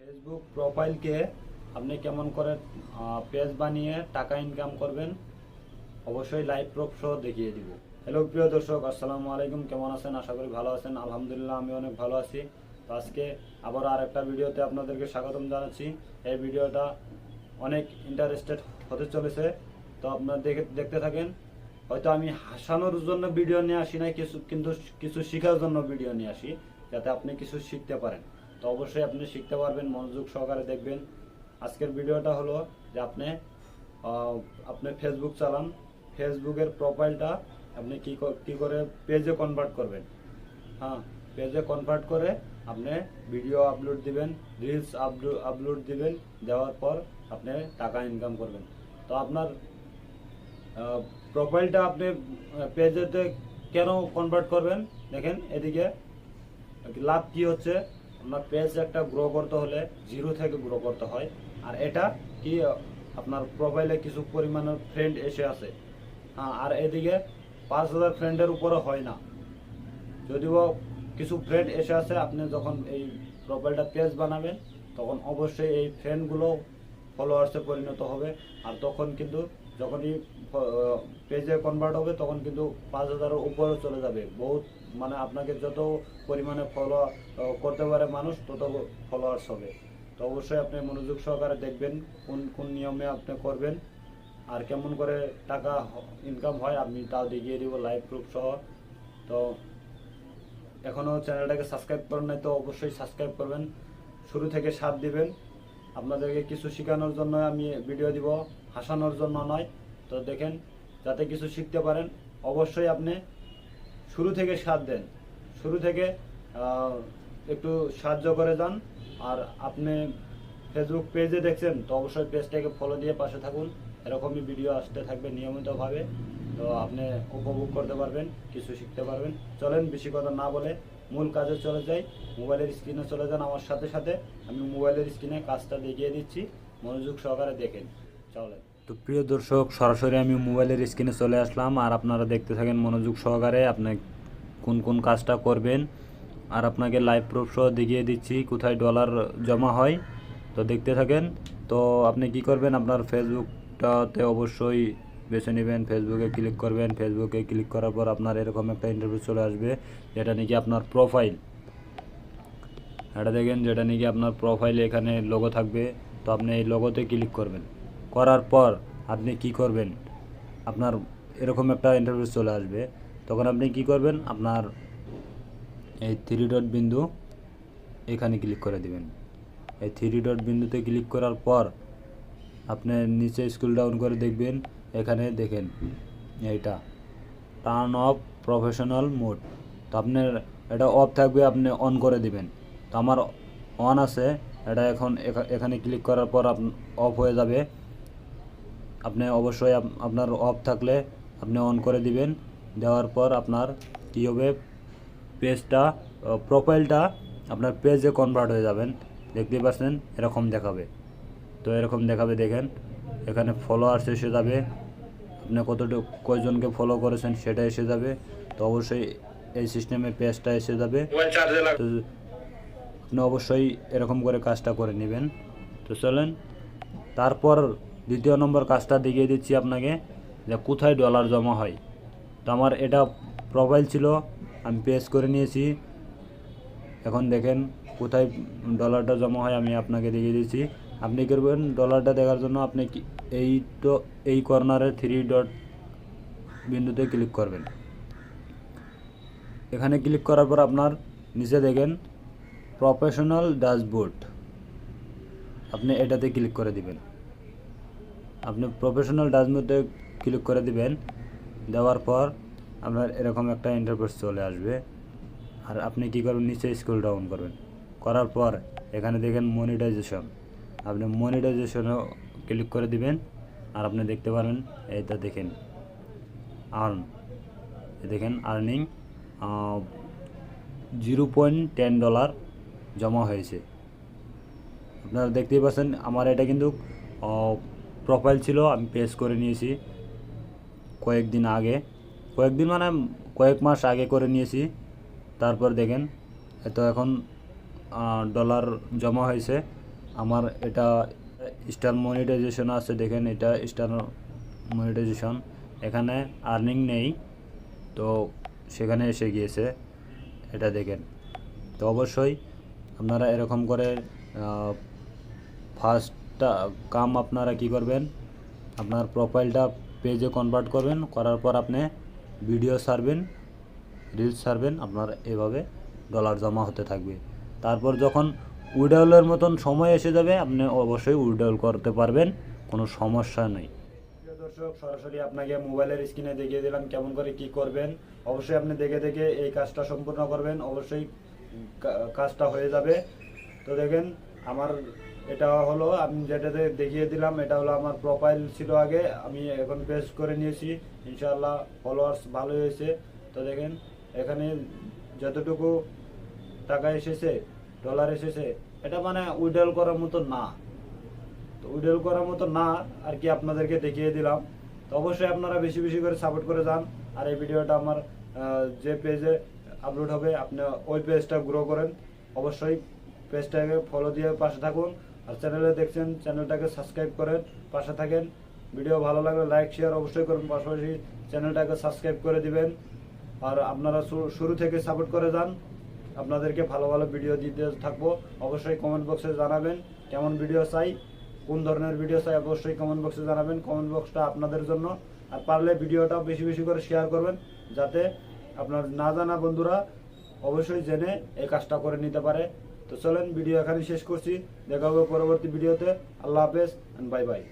Facebook প্রোফাইলকে আপনি কেমন করে পেজ বানিয়ে টাকা ইনকাম করবেন অবশ্যই লাইভ প্রুফ সহ দেখিয়ে দিব। হ্যালো প্রিয় দর্শক, আসসালামু আলাইকুম। কেমন আছেন? আশা করি ভালো আছেন। আলহামদুলিল্লাহ আমি অনেক ভালো আছি। তো আজকে আবার আরেকটা ভিডিওতে আপনাদেরকে স্বাগতম জানাচ্ছি। এই ভিডিওটা অনেক ইন্টারেস্টেড হতে চলেছে, তো আপনারা দেখতে থাকেন। হয়তো আমি হাসানোর জন্য ভিডিও নিয়ে আসি নাই, কিন্তু কিছু শেখার জন্য ভিডিও নিয়ে আসি, যাতে আপনি কিছু শিখতে পারেন। তো অবশ্যই আপনি শিখতে পারবেন, মনোযোগ সহকারে দেখবেন। আজকের ভিডিওটা হলো যে আপনি ফেসবুক চালান, ফেসবুকের প্রোফাইলটা আপনি কি করে পেজে কনভার্ট করবেন। হ্যাঁ, পেজে কনভার্ট করে আপনি ভিডিও আপলোড দিবেন, রিলস আপলোড দিবেন, দেওয়ার পর আপনি টাকা ইনকাম করবেন। তো আপনার প্রোফাইলটা আপনি পেজেতে কেন কনভার্ট করবেন, দেখেন এদিকে লাভ কি হচ্ছে। আপনার পেজ একটা গ্রো করতে হলে জিরো থেকে গ্রো করতে হয়। আর এটা কি, আপনার প্রোফাইলে কিছু পরিমাণের ফ্রেন্ড এসে আছে। হ্যাঁ, আর এদিকে 5,000 ফ্রেন্ডের উপরে হয় না। যদিও কিছু ফ্রেন্ড এসে আছে, আপনি যখন এই প্রোফাইলটা পেজ বানাবেন তখন অবশ্যই এই ফ্রেন্ডগুলো ফলোয়ার্সে পরিণত হবে। আর তখন কিন্তু যখনই পেজে কনভার্ট হবে তখন কিন্তু 5,000-এর উপরে চলে যাবে। বহুত মানে আপনাকে যত পরিমাণে ফলো করতে পারে মানুষ, তত ফলোয়ার্স হবে। তো অবশ্যই আপনি মনোযোগ সহকারে দেখবেন কোন কোন নিয়মে আপনি করবেন আর কেমন করে টাকা ইনকাম হয় আমি তাও দেখিয়ে দিব লাইভ প্রুফ সহ। তো এখনও চ্যানেলটাকে সাবস্ক্রাইব করেন নাই তো অবশ্যই সাবস্ক্রাইব করবেন, শুরু থেকে সাথ দিবেন। আপনাদেরকে কিছু শেখানোর জন্য আমি ভিডিও দিব, হাসানোর জন্য নয়। তো দেখেন, যাতে কিছু শিখতে পারেন অবশ্যই আপনি শুরু থেকে সাথ দেন, শুরু থেকে একটু সাহায্য করে যান। আর আপনি ফেসবুক পেজে দেখছেন তো অবশ্যই পেজটাকে ফলো দিয়ে পাশে থাকুন। এরকমই ভিডিও আসতে থাকবে নিয়মিতভাবে। তো আপনি উপভোগ করতে পারবেন, কিছু শিখতে পারবেন। চলেন বেশি কথা না বলে মূল কাজে চলে যাই। মোবাইলের স্ক্রিনে চলে যান আমার সাথে সাথে, আমি মোবাইলের স্ক্রিনে কাজটা দেখিয়ে দিচ্ছি, মনোযোগ সহকারে দেখেন। চলেন। তো প্রিয় দর্শক, সরাসরি আমি মোবাইলের স্ক্রিনে চলে আসলাম, আর আপনারা দেখতে থাকেন মনোযোগ সহকারে আপনি কোন কোন কাজটা করবেন। আর আপনাকে লাইভ প্রুফ সহ দেখিয়ে দিচ্ছি কোথায় ডলার জমা হয়। তো দেখতে থাকেন। তো আপনি কি করবেন, আপনার ফেসবুকটাতে অবশ্যই বেছে নেবেন, ফেসবুকে ক্লিক করবেন। ফেসবুকে ক্লিক করার পর আপনার এরকম একটা ইন্টারভিউ চলে আসবে, যেটা নাকি আপনার প্রোফাইল। এটা দেখেন, যেটা নাকি আপনার প্রোফাইলে এখানে লোগো থাকবে। তো আপনি এই লোগোতে ক্লিক করবেন। করার পর আপনি কি করবেন, আপনার এরকম একটা ইন্টারভিউ চলে আসবে। তখন আপনি কি করবেন, আপনার এই 3 ডট বিন্দু এখানে ক্লিক করে দিবেন। এই 3 ডট বিন্দুতে ক্লিক করার পর আপনি নিচে স্ক্রল ডাউন করে দেখবেন, এখানে দেখেন এইটা টার্ন অফ প্রফেশনাল মোড। তো আপনার এটা অফ থাকবে, আপনি অন করে দিবেন। তো আমার অন আছে, এটা এখন এখানে ক্লিক করার পর অফ হয়ে যাবে। আপনি অবশ্যই আপনার অফ থাকলে আপনি অন করে দিবেন। দেওয়ার পর আপনার কী হবে, পেজটা প্রোফাইলটা আপনার পেজে কনভার্ট হয়ে যাবেন। দেখতেই পাচ্ছেন এরকম দেখাবে। তো এরকম দেখাবে, দেখেন এখানে ফলোয়ার্স এসে যাবে, আপনি কয়জনকে ফলো করেছেন সেটা এসে যাবে। তো অবশ্যই এই সিস্টেমে পেজটা এসে যাবে। তো আপনি অবশ্যই এরকম করে কাজটা করে নেবেন। তো চলেন, তারপর দ্বিতীয় নম্বর কাজটা দেখিয়ে দিচ্ছি আপনাকে, যে কোথায় ডলার জমা হয়। তো আমার এটা প্রোফাইল ছিল, আমি পেজ করে নিয়েছি। এখন দেখেন কোথায় ডলারটা জমা হয় আমি আপনাকে দেখিয়ে দিচ্ছি। আপনি করবেন ডলারটা দেখার জন্য আপনি এই কর্নারে 3 ডট বিন্দুতে ক্লিক করবেন। এখানে ক্লিক করার পর আপনার নিচে দেখেন প্রফেশনাল ড্যাশবোর্ড, আপনি এটাতে ক্লিক করে দিবেন। আপনি প্রফেশনাল ড্যাশবোর্ডে ক্লিক করে দিবেন। দেওয়ার পর আপনার এরকম একটা ইন্টারফেস চলে আসবে। আর আপনি কী করবেন, নিচে স্ক্রল ডাউন করবেন। করার পর এখানে দেখেন মনিটাইজেশন, আপনি মনিটাইজেশনও ক্লিক করে দিবেন। আর আপনি দেখতে পারেন এইটা দেখেন আর্ন, দেখেন আর্নিং $0.10 জমা হয়েছে। আপনারা দেখতেই পাচ্ছেন আমার এটা কিন্তু প্রোফাইল ছিল, আমি পেজ করে নিয়েছি কয়েকদিন মানে কয়েক মাস আগে করে নিয়েছি। তারপর দেখেন এত এখন ডলার জমা হয়েছে। আমার এটা স্টার মনিটাইজেশন আছে, দেখেন এটা স্টার মনিটাইজেশন, এখানে আর্নিং নেই, তো সেখানে এসে গিয়েছে, এটা দেখেন। তো অবশ্যই আপনারা এরকম করে ফার্স্টটা কাম আপনারা কি করবেন, আপনার প্রোফাইলটা পেজে কনভার্ট করবেন, করার পর আপনি ভিডিও ছাড়বেন, রিলস ছাড়বেন, আপনার এভাবে ডলার জমা হতে থাকবে। তারপর যখন উইড্রলের মতন সময় এসে যাবে আপনি অবশ্যই উইড্রল করতে পারবেন, কোনো সমস্যা নেই। প্রিয় দর্শক, সরাসরি আপনাকে মোবাইলের স্ক্রিনে দেখিয়ে দিলাম কেমন করে কি করবেন। অবশ্যই আপনি দেখে দেখে এই কাজটা সম্পূর্ণ করবেন, অবশ্যই কাজটা হয়ে যাবে। তো দেখেন আমার এটা হলো, আমি যেটাতে দেখিয়ে দিলাম এটা হলো আমার প্রোফাইল ছিল আগে, আমি এখন পেস্ট করে নিয়েছি, ইনশাআল্লাহ ফলোয়ার্স ভালো হয়েছে। তো দেখেন এখানে যতটুকু টাকা এসেছে, ডলার এসেছে, এটা মানে উইড্রল করার মতো না, তো উইড্রল করার মতো না আর কি, আপনাদেরকে দেখিয়ে দিলাম। তো অবশ্যই আপনারা বেশি বেশি করে সাপোর্ট করে যান। আর এই ভিডিওটা আমার যে পেজে আপলোড হবে আপনি ওই পেজটা গ্রো করেন, অবশ্যই পেজটাকে ফলো দিয়ে পাশে থাকুন। আর চ্যানেলে দেখছেন চ্যানেলটাকে সাবস্ক্রাইব করেন, পাশে থাকেন। ভিডিও ভালো লাগলে লাইক শেয়ার অবশ্যই করুন, পাশাপাশি চ্যানেলটাকে সাবস্ক্রাইব করে দিবেন। আর আপনারা শুরু থেকে সাপোর্ট করে যান, আপনাদেরকে ভালো ভালো ভিডিও দিতে থাকবো। অবশ্যই কমেন্ট বক্সে জানাবেন কেমন ভিডিও চাই, কোন ধরনের ভিডিও চাই, অবশ্যই কমেন্ট বক্সে জানাবেন। কমেন্ট বক্সটা আপনাদের জন্য। আর পারলে ভিডিওটা বেশি বেশি করে শেয়ার করবেন, যাতে আপনার না জানা বন্ধুরা অবশ্যই জেনে এই কাজটা করে নিতে পারে। তো চলেন ভিডিও এখানে শেষ করছি, দেখা হবে পরবর্তী ভিডিওতে। আল্লাহ হাফেজ, বাই বাই।